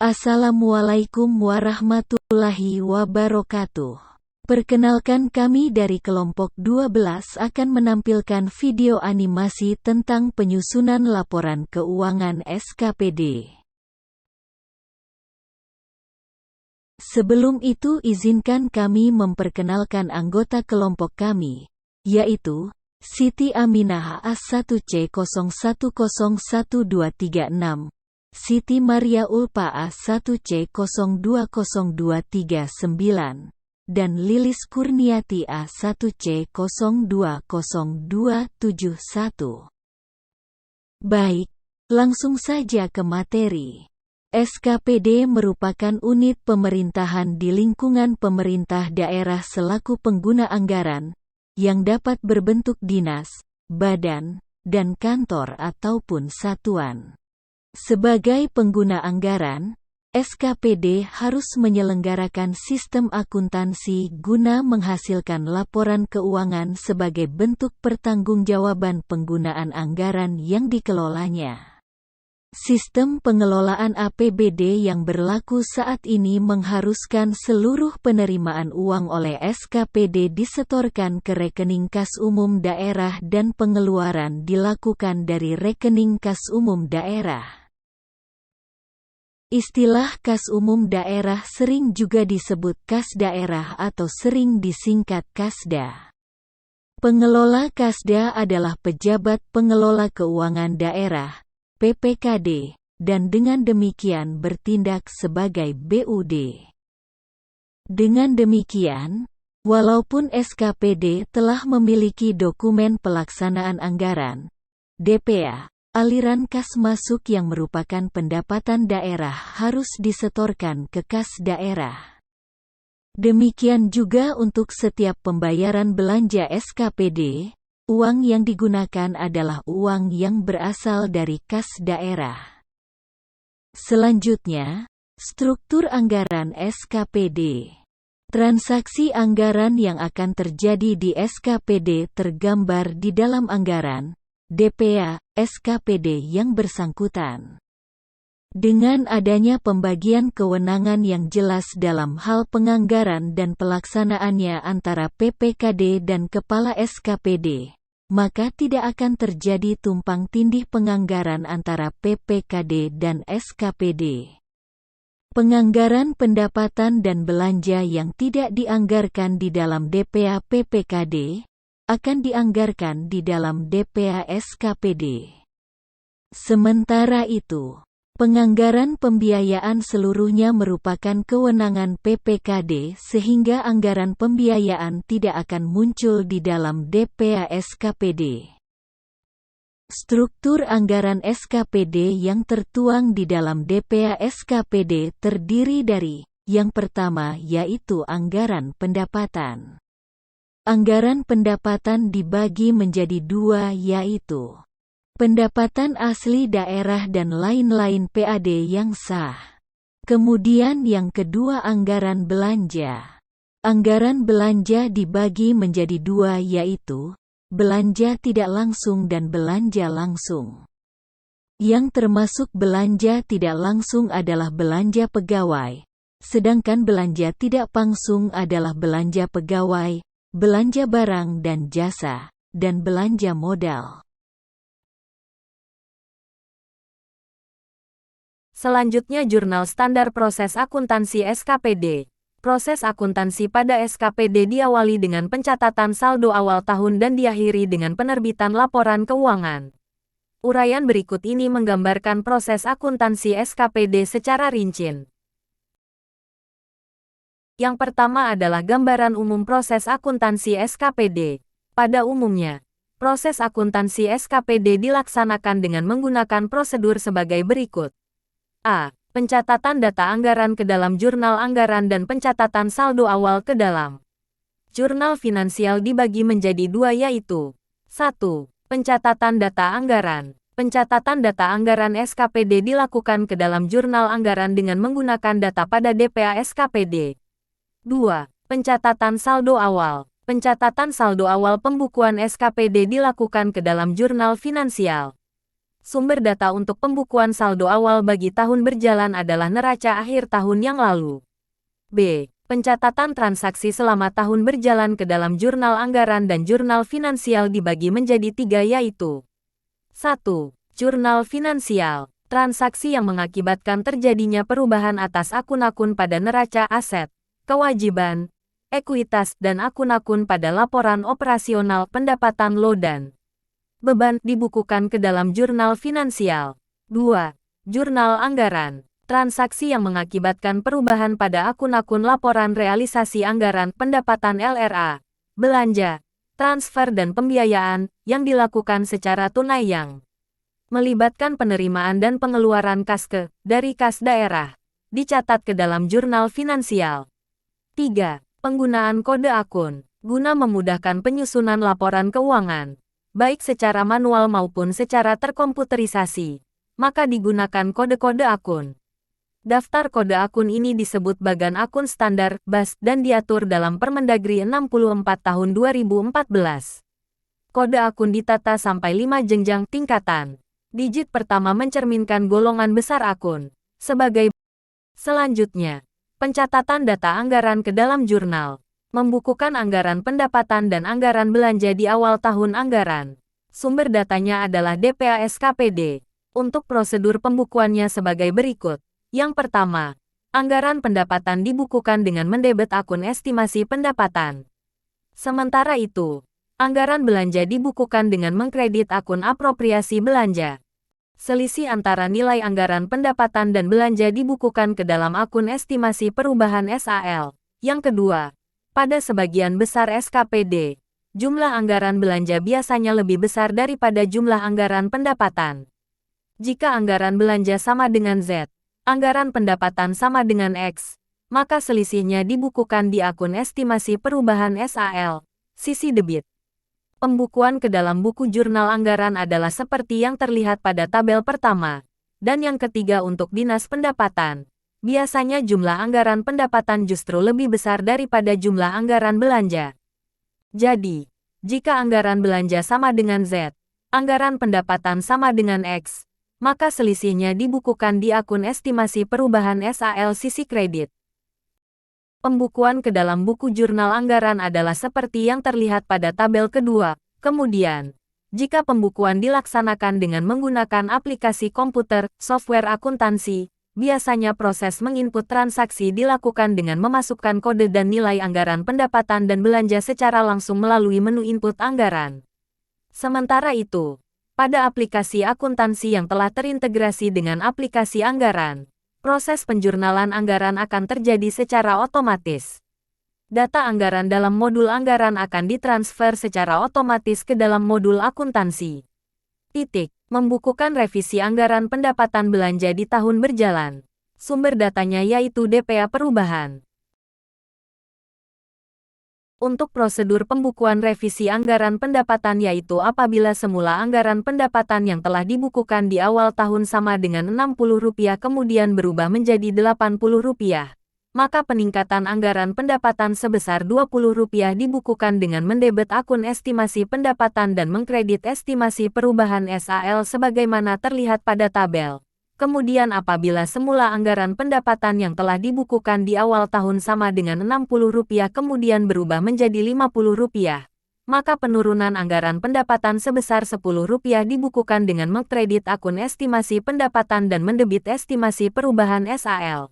Assalamualaikum warahmatullahi wabarakatuh. Perkenalkan, kami dari kelompok 12 akan menampilkan video animasi tentang penyusunan laporan keuangan SKPD. Sebelum itu izinkan kami memperkenalkan anggota kelompok kami, yaitu Siti Aminah A1C01012336, Siti Maria Ulpa A1C020239, dan Lilis Kurniati A1C020271. Baik, langsung saja ke materi. SKPD merupakan unit pemerintahan di lingkungan pemerintah daerah selaku pengguna anggaran, yang dapat berbentuk dinas, badan, dan kantor ataupun satuan. Sebagai pengguna anggaran, SKPD harus menyelenggarakan sistem akuntansi guna menghasilkan laporan keuangan sebagai bentuk pertanggungjawaban penggunaan anggaran yang dikelolanya. Sistem pengelolaan APBD yang berlaku saat ini mengharuskan seluruh penerimaan uang oleh SKPD disetorkan ke rekening kas umum daerah dan pengeluaran dilakukan dari rekening kas umum daerah. Istilah kas umum daerah sering juga disebut kas daerah atau sering disingkat Kasda. Pengelola Kasda adalah pejabat pengelola keuangan daerah, PPKD, dan dengan demikian bertindak sebagai BUD. Dengan demikian, walaupun SKPD telah memiliki dokumen pelaksanaan anggaran, DPA, aliran kas masuk yang merupakan pendapatan daerah harus disetorkan ke kas daerah. Demikian juga untuk setiap pembayaran belanja SKPD, uang yang digunakan adalah uang yang berasal dari kas daerah. Selanjutnya, struktur anggaran SKPD. Transaksi anggaran yang akan terjadi di SKPD tergambar di dalam anggaran DPA SKPD yang bersangkutan. Dengan adanya pembagian kewenangan yang jelas dalam hal penganggaran dan pelaksanaannya antara PPKD dan Kepala SKPD, maka tidak akan terjadi tumpang tindih penganggaran antara PPKD dan SKPD. Penganggaran pendapatan dan belanja yang tidak dianggarkan di dalam DPA PPKD akan dianggarkan di dalam DPA SKPD. Sementara itu, penganggaran pembiayaan seluruhnya merupakan kewenangan PPKD sehingga anggaran pembiayaan tidak akan muncul di dalam DPA SKPD. Struktur anggaran SKPD yang tertuang di dalam DPA SKPD terdiri dari, yang pertama yaitu anggaran pendapatan. Anggaran pendapatan dibagi menjadi dua, yaitu pendapatan asli daerah dan lain-lain PAD yang sah. Kemudian yang kedua anggaran belanja. Anggaran belanja dibagi menjadi dua, yaitu belanja tidak langsung dan belanja langsung. Yang termasuk belanja tidak langsung adalah belanja pegawai, sedangkan belanja tidak langsung adalah belanja pegawai, belanja barang dan jasa, dan belanja modal. Selanjutnya jurnal standar proses akuntansi SKPD. Proses akuntansi pada SKPD diawali dengan pencatatan saldo awal tahun dan diakhiri dengan penerbitan laporan keuangan. Uraian berikut ini menggambarkan proses akuntansi SKPD secara rinci. Yang pertama adalah gambaran umum proses akuntansi SKPD. Pada umumnya, proses akuntansi SKPD dilaksanakan dengan menggunakan prosedur sebagai berikut. A. Pencatatan data anggaran ke dalam jurnal anggaran dan pencatatan saldo awal ke dalam jurnal finansial dibagi menjadi dua, yaitu 1. Pencatatan data anggaran. Pencatatan data anggaran SKPD dilakukan ke dalam jurnal anggaran dengan menggunakan data pada DPA SKPD. 2. Pencatatan saldo awal. Pencatatan saldo awal pembukuan SKPD dilakukan ke dalam jurnal finansial. Sumber data untuk pembukuan saldo awal bagi tahun berjalan adalah neraca akhir tahun yang lalu. B. Pencatatan transaksi selama tahun berjalan ke dalam jurnal anggaran dan jurnal finansial dibagi menjadi 3 yaitu 1. Jurnal finansial. Transaksi yang mengakibatkan terjadinya perubahan atas akun-akun pada neraca aset, kewajiban, ekuitas, dan akun-akun pada laporan operasional pendapatan dan beban dibukukan ke dalam jurnal finansial. 2. Jurnal anggaran. Transaksi yang mengakibatkan perubahan pada akun-akun laporan realisasi anggaran pendapatan LRA, belanja, transfer dan pembiayaan yang dilakukan secara tunai yang melibatkan penerimaan dan pengeluaran kas dari kas daerah, dicatat ke dalam jurnal finansial. 3. Penggunaan kode akun, guna memudahkan penyusunan laporan keuangan, baik secara manual maupun secara terkomputerisasi, maka digunakan kode-kode akun. Daftar kode akun ini disebut bagan akun standar, BAS, dan diatur dalam Permendagri 64 tahun 2014. Kode akun ditata sampai 5 jenjang tingkatan. Digit pertama mencerminkan golongan besar akun. Selanjutnya, pencatatan data anggaran ke dalam jurnal. Membukukan anggaran pendapatan dan anggaran belanja di awal tahun anggaran. Sumber datanya adalah DPA SKPD. Untuk prosedur pembukuannya sebagai berikut. Yang pertama, anggaran pendapatan dibukukan dengan mendebet akun estimasi pendapatan. Sementara itu, anggaran belanja dibukukan dengan mengkredit akun apropriasi belanja. Selisih antara nilai anggaran pendapatan dan belanja dibukukan ke dalam akun estimasi perubahan SAL. Yang kedua, pada sebagian besar SKPD, jumlah anggaran belanja biasanya lebih besar daripada jumlah anggaran pendapatan. Jika anggaran belanja sama dengan Z, anggaran pendapatan sama dengan X, maka selisihnya dibukukan di akun estimasi perubahan SAL, sisi debit. Pembukuan ke dalam buku jurnal anggaran adalah seperti yang terlihat pada tabel pertama, dan yang ketiga untuk dinas pendapatan. Biasanya jumlah anggaran pendapatan justru lebih besar daripada jumlah anggaran belanja. Jadi, jika anggaran belanja sama dengan Z, anggaran pendapatan sama dengan X, maka selisihnya dibukukan di akun estimasi perubahan SAL sisi kredit. Pembukuan ke dalam buku jurnal anggaran adalah seperti yang terlihat pada tabel kedua. Kemudian, jika pembukuan dilaksanakan dengan menggunakan aplikasi komputer, software akuntansi, biasanya proses menginput transaksi dilakukan dengan memasukkan kode dan nilai anggaran pendapatan dan belanja secara langsung melalui menu input anggaran. Sementara itu, pada aplikasi akuntansi yang telah terintegrasi dengan aplikasi anggaran, proses penjurnalan anggaran akan terjadi secara otomatis. Data anggaran dalam modul anggaran akan ditransfer secara otomatis ke dalam modul akuntansi. Membukukan revisi anggaran pendapatan belanja di tahun berjalan. Sumber datanya yaitu DPA perubahan. Untuk prosedur pembukuan revisi anggaran pendapatan yaitu apabila semula anggaran pendapatan yang telah dibukukan di awal tahun sama dengan Rp60 kemudian berubah menjadi Rp80, maka peningkatan anggaran pendapatan sebesar Rp20 dibukukan dengan mendebet akun estimasi pendapatan dan mengkredit estimasi perubahan SAL sebagaimana terlihat pada tabel. Kemudian apabila semula anggaran pendapatan yang telah dibukukan di awal tahun sama dengan Rp60 kemudian berubah menjadi Rp50, maka penurunan anggaran pendapatan sebesar Rp10 dibukukan dengan mengkredit akun estimasi pendapatan dan mendebit estimasi perubahan SAL.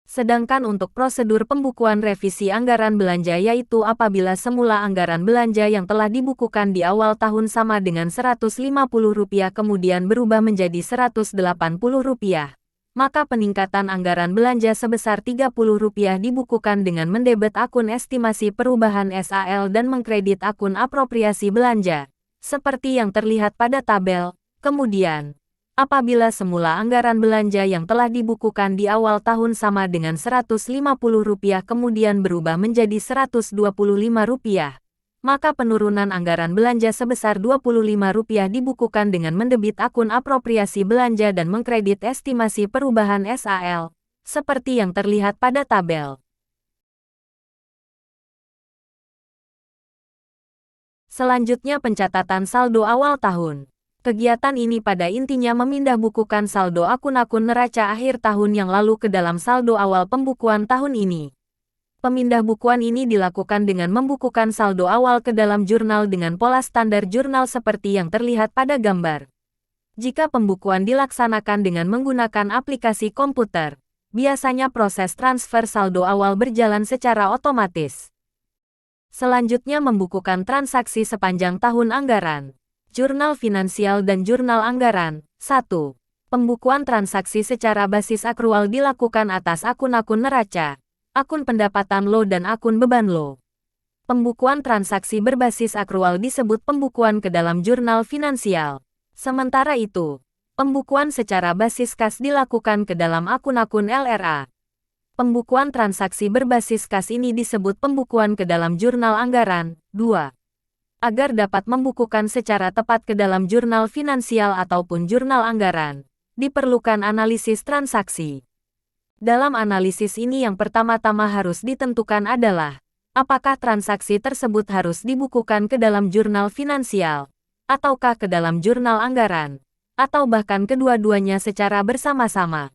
Sedangkan untuk prosedur pembukuan revisi anggaran belanja yaitu apabila semula anggaran belanja yang telah dibukukan di awal tahun sama dengan Rp150 kemudian berubah menjadi Rp180, maka peningkatan anggaran belanja sebesar Rp30 dibukukan dengan mendebet akun estimasi perubahan SAL dan mengkredit akun apropriasi belanja, seperti yang terlihat pada tabel. Kemudian, apabila semula anggaran belanja yang telah dibukukan di awal tahun sama dengan Rp150 kemudian berubah menjadi Rp125, maka penurunan anggaran belanja sebesar Rp25 dibukukan dengan mendebit akun apropriasi belanja dan mengkredit estimasi perubahan SAL, seperti yang terlihat pada tabel. Selanjutnya pencatatan saldo awal tahun. Kegiatan ini pada intinya memindahbukukan saldo akun-akun neraca akhir tahun yang lalu ke dalam saldo awal pembukuan tahun ini. Pemindahbukuan ini dilakukan dengan membukukan saldo awal ke dalam jurnal dengan pola standar jurnal seperti yang terlihat pada gambar. Jika pembukuan dilaksanakan dengan menggunakan aplikasi komputer, biasanya proses transfer saldo awal berjalan secara otomatis. Selanjutnya membukukan transaksi sepanjang tahun anggaran. Jurnal finansial dan jurnal anggaran. 1. Pembukuan transaksi secara basis akrual dilakukan atas akun-akun neraca, akun pendapatan lo dan akun beban lo. Pembukuan transaksi berbasis akrual disebut pembukuan ke dalam jurnal finansial. Sementara itu, pembukuan secara basis kas dilakukan ke dalam akun-akun LRA. Pembukuan transaksi berbasis kas ini disebut pembukuan ke dalam jurnal anggaran. 2. Agar dapat membukukan secara tepat ke dalam jurnal finansial ataupun jurnal anggaran, diperlukan analisis transaksi. Dalam analisis ini yang pertama-tama harus ditentukan adalah, apakah transaksi tersebut harus dibukukan ke dalam jurnal finansial, ataukah ke dalam jurnal anggaran, atau bahkan kedua-duanya secara bersama-sama.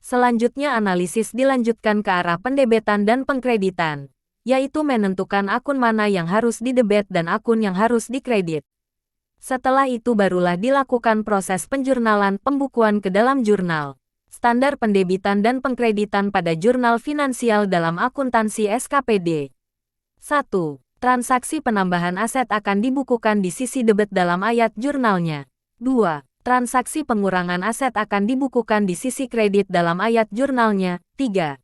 Selanjutnya analisis dilanjutkan ke arah pendebetan dan pengkreditan, yaitu menentukan akun mana yang harus didebet dan akun yang harus dikredit. Setelah itu barulah dilakukan proses penjurnalan pembukuan ke dalam jurnal. Standar pendebitan dan pengkreditan pada jurnal finansial dalam akuntansi SKPD. 1. Transaksi penambahan aset akan dibukukan di sisi debit dalam ayat jurnalnya. 2. Transaksi pengurangan aset akan dibukukan di sisi kredit dalam ayat jurnalnya. 3.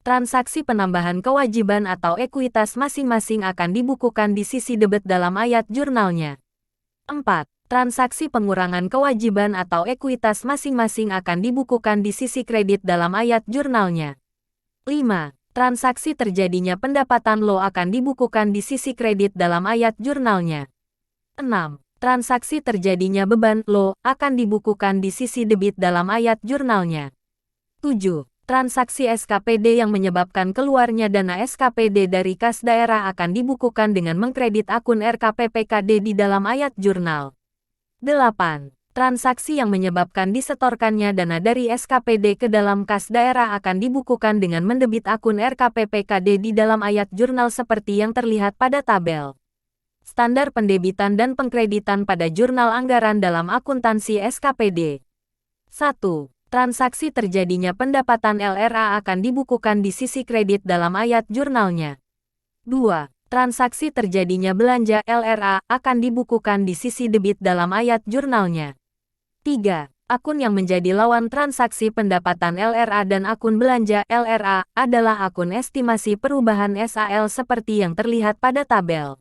Transaksi penambahan kewajiban atau ekuitas masing-masing akan dibukukan di sisi debit dalam ayat jurnalnya. 4. Transaksi pengurangan kewajiban atau ekuitas masing-masing akan dibukukan di sisi kredit dalam ayat jurnalnya. 5. Transaksi terjadinya pendapatan lo akan dibukukan di sisi kredit dalam ayat jurnalnya. 6. Transaksi terjadinya beban lo akan dibukukan di sisi debit dalam ayat jurnalnya. 7. Transaksi SKPD yang menyebabkan keluarnya dana SKPD dari kas daerah akan dibukukan dengan mengkredit akun RKPPKD di dalam ayat jurnal. 8. Transaksi yang menyebabkan disetorkannya dana dari SKPD ke dalam kas daerah akan dibukukan dengan mendebit akun RKPPKD di dalam ayat jurnal seperti yang terlihat pada tabel. Standar pendebitan dan pengkreditan pada jurnal anggaran dalam akuntansi SKPD. 1. Transaksi terjadinya pendapatan LRA akan dibukukan di sisi kredit dalam ayat jurnalnya. 2. Transaksi terjadinya belanja LRA akan dibukukan di sisi debit dalam ayat jurnalnya. 3. Akun yang menjadi lawan transaksi pendapatan LRA dan akun belanja LRA adalah akun estimasi perubahan SAL seperti yang terlihat pada tabel.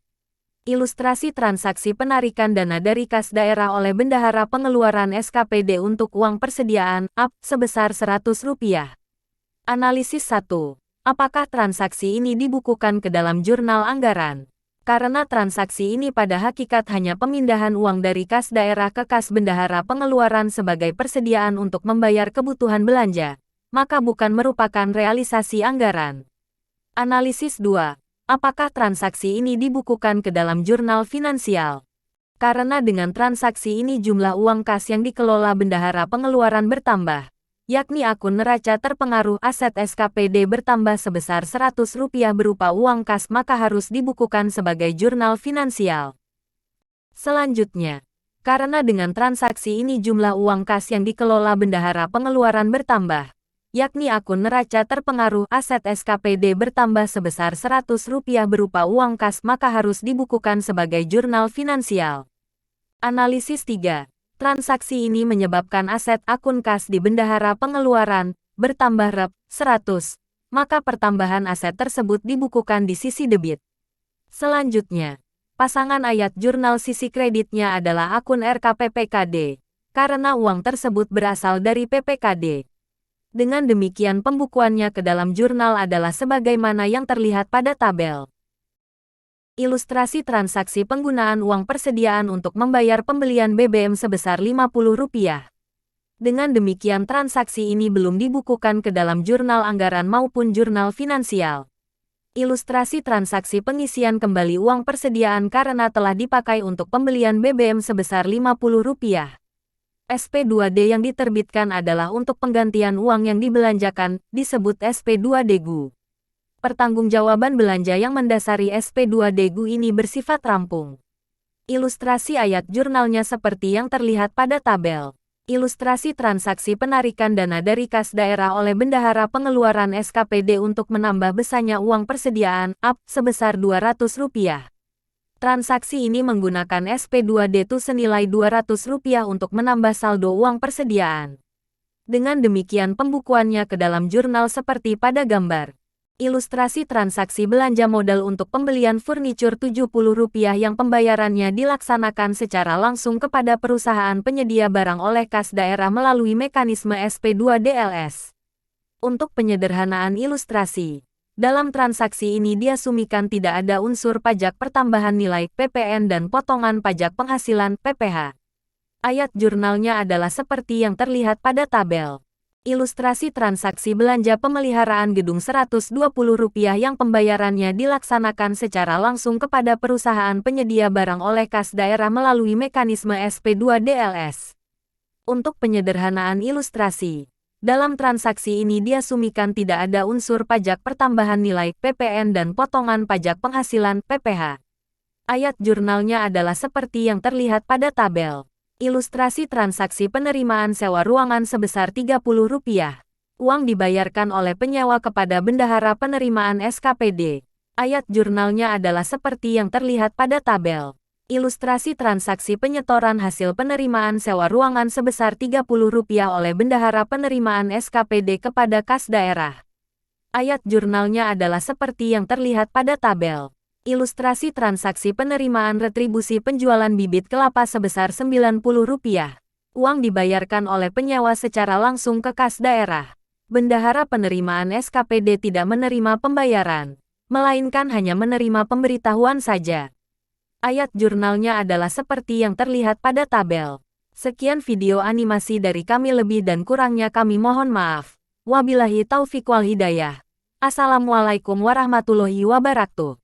Ilustrasi transaksi penarikan dana dari kas daerah oleh bendahara pengeluaran SKPD untuk uang persediaan (AP) sebesar Rp100. Analisis 1. Apakah transaksi ini dibukukan ke dalam jurnal anggaran? Karena transaksi ini pada hakikat hanya pemindahan uang dari kas daerah ke kas bendahara pengeluaran sebagai persediaan untuk membayar kebutuhan belanja, maka bukan merupakan realisasi anggaran. Analisis 2. Apakah transaksi ini dibukukan ke dalam jurnal finansial? Karena dengan transaksi ini jumlah uang kas yang dikelola bendahara pengeluaran bertambah, yakni akun neraca terpengaruh aset SKPD bertambah sebesar Rp100 berupa uang kas, maka harus dibukukan sebagai jurnal finansial. Selanjutnya, karena dengan transaksi ini jumlah uang kas yang dikelola bendahara pengeluaran bertambah, yakni akun neraca terpengaruh aset SKPD bertambah sebesar Rp100 berupa uang kas, maka harus dibukukan sebagai jurnal finansial. Analisis 3. Transaksi ini menyebabkan aset akun kas di bendahara pengeluaran bertambah Rp100, maka pertambahan aset tersebut dibukukan di sisi debit. Selanjutnya, pasangan ayat jurnal sisi kreditnya adalah akun RKPPKD, karena uang tersebut berasal dari PPKD. Dengan demikian pembukuannya ke dalam jurnal adalah sebagaimana yang terlihat pada tabel. Ilustrasi transaksi penggunaan uang persediaan untuk membayar pembelian BBM sebesar Rp50. Dengan demikian transaksi ini belum dibukukan ke dalam jurnal anggaran maupun jurnal finansial. Ilustrasi transaksi pengisian kembali uang persediaan karena telah dipakai untuk pembelian BBM sebesar Rp50. SP2D yang diterbitkan adalah untuk penggantian uang yang dibelanjakan, disebut SP2D GU. Pertanggungjawaban belanja yang mendasari SP2D GU ini bersifat rampung. Ilustrasi ayat jurnalnya seperti yang terlihat pada tabel. Ilustrasi transaksi penarikan dana dari kas daerah oleh bendahara pengeluaran SKPD untuk menambah besarnya uang persediaan, up, sebesar Rp200. Transaksi ini menggunakan SP2D2 senilai Rp200 untuk menambah saldo uang persediaan. Dengan demikian pembukuannya ke dalam jurnal seperti pada gambar. Ilustrasi transaksi belanja modal untuk pembelian furnitur Rp70 yang pembayarannya dilaksanakan secara langsung kepada perusahaan penyedia barang oleh kas daerah melalui mekanisme SP2DLS. Untuk penyederhanaan ilustrasi, dalam transaksi ini diasumikan tidak ada unsur pajak pertambahan nilai (PPN) dan potongan pajak penghasilan (PPH). Ayat jurnalnya adalah seperti yang terlihat pada tabel. Ilustrasi transaksi belanja pemeliharaan gedung Rp120 yang pembayarannya dilaksanakan secara langsung kepada perusahaan penyedia barang oleh kas daerah melalui mekanisme SP2DLS. Untuk penyederhanaan ilustrasi, dalam transaksi ini diasumikan tidak ada unsur pajak pertambahan nilai (PPN) dan potongan pajak penghasilan (PPH). Ayat jurnalnya adalah seperti yang terlihat pada tabel. Ilustrasi transaksi penerimaan sewa ruangan sebesar Rp30. Uang dibayarkan oleh penyewa kepada bendahara penerimaan SKPD. Ayat jurnalnya adalah seperti yang terlihat pada tabel. Ilustrasi transaksi penyetoran hasil penerimaan sewa ruangan sebesar Rp30 oleh bendahara penerimaan SKPD kepada kas daerah. Ayat jurnalnya adalah seperti yang terlihat pada tabel. Ilustrasi transaksi penerimaan retribusi penjualan bibit kelapa sebesar Rp90. Uang dibayarkan oleh penyewa secara langsung ke kas daerah. Bendahara penerimaan SKPD tidak menerima pembayaran, melainkan hanya menerima pemberitahuan saja. Ayat jurnalnya adalah seperti yang terlihat pada tabel. Sekian video animasi dari kami, lebih dan kurangnya kami mohon maaf. Wabillahi taufiq wal hidayah. Assalamualaikum warahmatullahi wabarakatuh.